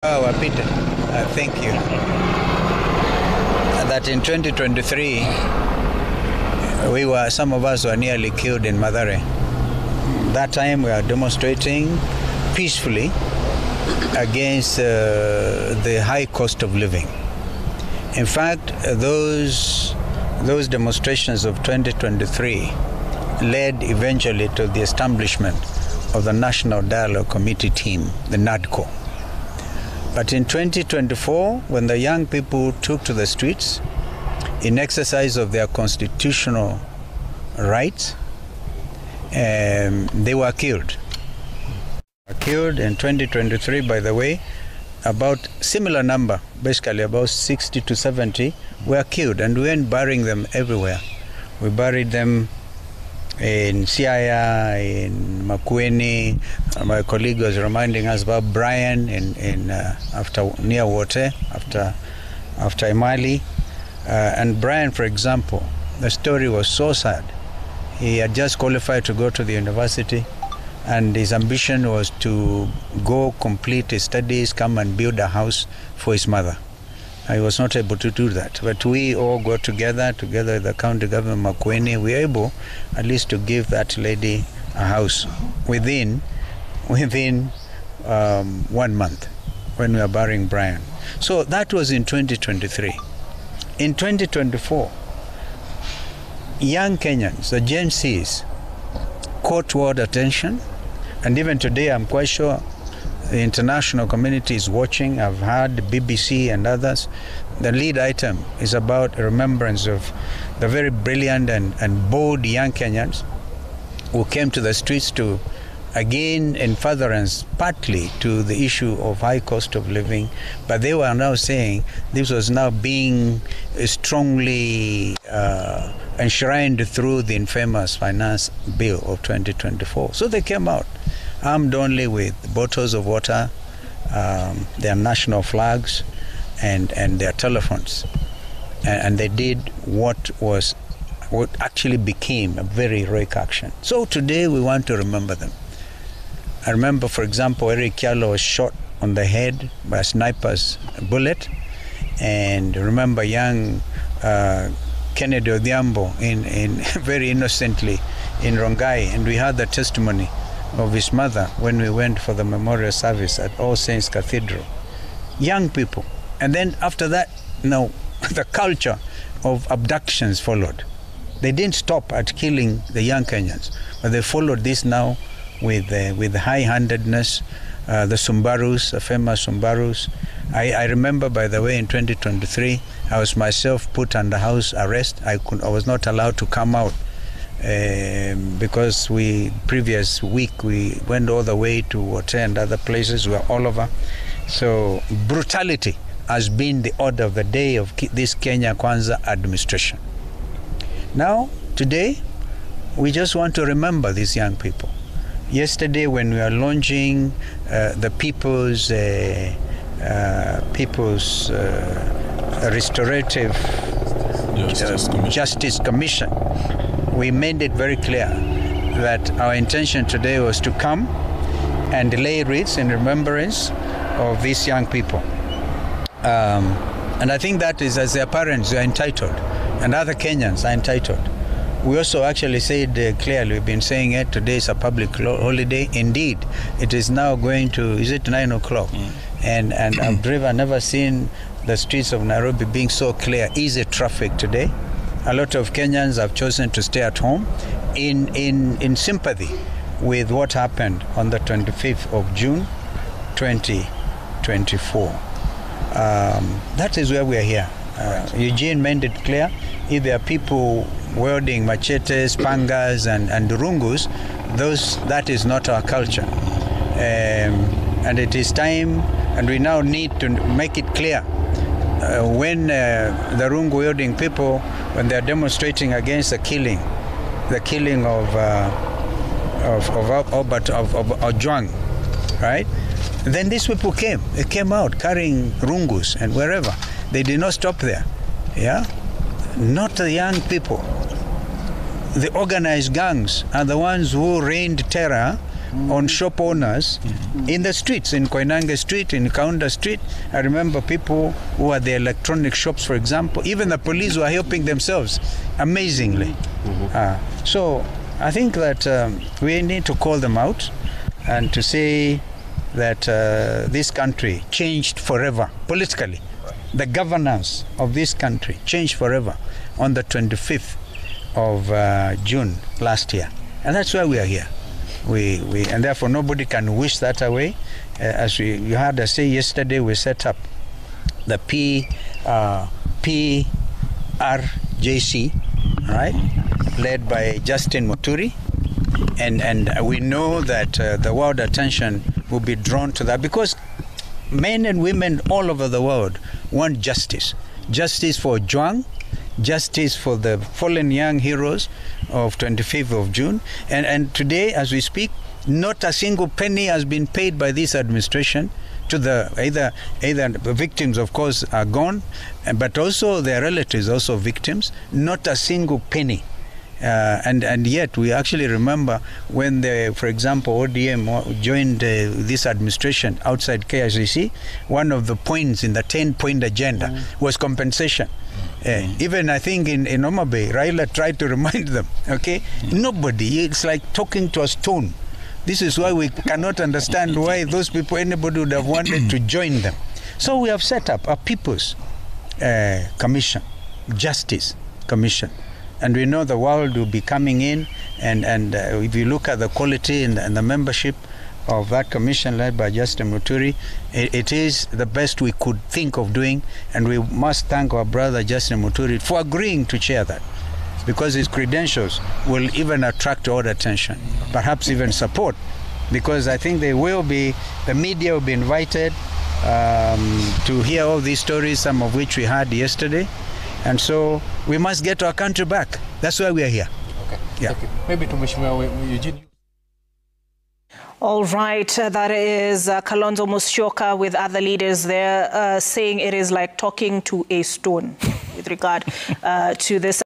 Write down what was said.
Oh, Peter, thank you. That in 2023, some of us were nearly killed in Mathare. That time we are demonstrating peacefully against the high cost of living. In fact, those demonstrations of 2023 led eventually to the establishment of the National Dialogue Committee team, the NADCO. But in 2024, when the young people took to the streets in exercise of their constitutional rights, they were killed. Killed in 2023, by the way, about similar number, basically about 60 to 70 were killed, and we went burying them everywhere. We buried them in Siaya, in Makueni. My colleague was reminding us about Brian after near Wote, after Imali. And Brian, for example, the story was so sad. He had just qualified to go to the university, and his ambition was to go complete his studies, come and build a house for his mother. I was not able to do that, but we all got together with the county government, Makueni. We were able at least to give that lady a house within 1 month when we were burying Brian. So that was in 2023. In 2024, young Kenyans, the Gen Zs, caught world attention, and even today I'm quite sure the international community is watching. I've heard the BBC and others. The lead item is about a remembrance of the very brilliant and bold young Kenyans who came to the streets to, again, in furtherance partly to the issue of high cost of living, but they were now saying this was now being strongly enshrined through the infamous finance bill of 2024. So they came out armed only with bottles of water, their national flags, and their telephones. And they did what actually became a very heroic action. So today we want to remember them. I remember, for example, Eric Kyalo was shot on the head by a sniper's bullet, and remember young Kennedy Odhiambo in very innocently in Rongai, and we had the testimony of his mother when we went for the memorial service at All Saints Cathedral. Young people. And then after that, the culture of abductions followed. They didn't stop at killing the young Kenyans, but they followed this now with high-handedness, the Sumbarus, the famous Sumbarus. I remember, by the way, in 2023, I was myself put under house arrest. I was not allowed to come out because previous week we went all the way to Wote and other places. We were all over. So brutality has been the order of the day of this Kenya Kwanza administration. Now, today, we just want to remember these young people. Yesterday, when we were launching the People's Restorative Justice Commission, we made it very clear that our intention today was to come and lay wreaths in remembrance of these young people. And I think that is, as their parents, they are entitled, and other Kenyans are entitled. We also actually said clearly, we've been saying it, today is a public holiday. Indeed, it is now going to, is it 9 o'clock? And I've never seen the streets of Nairobi being so clear, easy traffic today. A lot of Kenyans have chosen to stay at home in sympathy with what happened on the 25th of June, 2024. That is where we are here. Eugene made it clear, if there are people wielding machetes, pangas, and rungus, that is not our culture. And it is time, and we now need to make it clear when the rungu wielding people, when they are demonstrating against the killing of Ojwang, right? Then these people came out carrying rungus and wherever. They did not stop there, yeah? Not the young people. The organized gangs are the ones who rained terror on shop owners in the streets, in Koinange Street, in Kaunda Street. I remember people who had the electronic shops, for example. Even the police were helping themselves, amazingly. So I think that we need to call them out and to say that this country changed forever politically. The governance of this country changed forever on the 25th of June last year. And that's why we are here. And therefore nobody can wish that away. As you heard us say yesterday, we set up the PRJC, right, led by Justin Muturi. And we know that the world attention will be drawn to that because men and women all over the world want justice. Justice for Juang, justice for the fallen young heroes of 25th of June. And today, as we speak, not a single penny has been paid by this administration to the either the victims, of course, are gone, but also their relatives, also victims. Not a single penny. And yet we actually remember when, for example, ODM joined this administration outside KICC, one of the points in the 10-point agenda was compensation. Even I think in Homa Bay, Raila tried to remind them, okay? Nobody, it's like talking to a stone. This is why we cannot understand why those people, anybody would have wanted to join them. So we have set up a People's Commission, Justice Commission. And we know the world will be coming in, and if you look at the quality and the membership of that commission led by Justin Muturi, it is the best we could think of doing, and we must thank our brother Justin Muturi for agreeing to chair that, because his credentials will even attract all attention, perhaps even support, because I think the media will be invited to hear all these stories, some of which we heard yesterday. And so we must get our country back. That's why we are here. Okay. Yeah. Thank you. Maybe to Mheshimiwa Eugene. All right, that is Kalonzo Musyoka with other leaders there saying it is like talking to a stone with regard to this.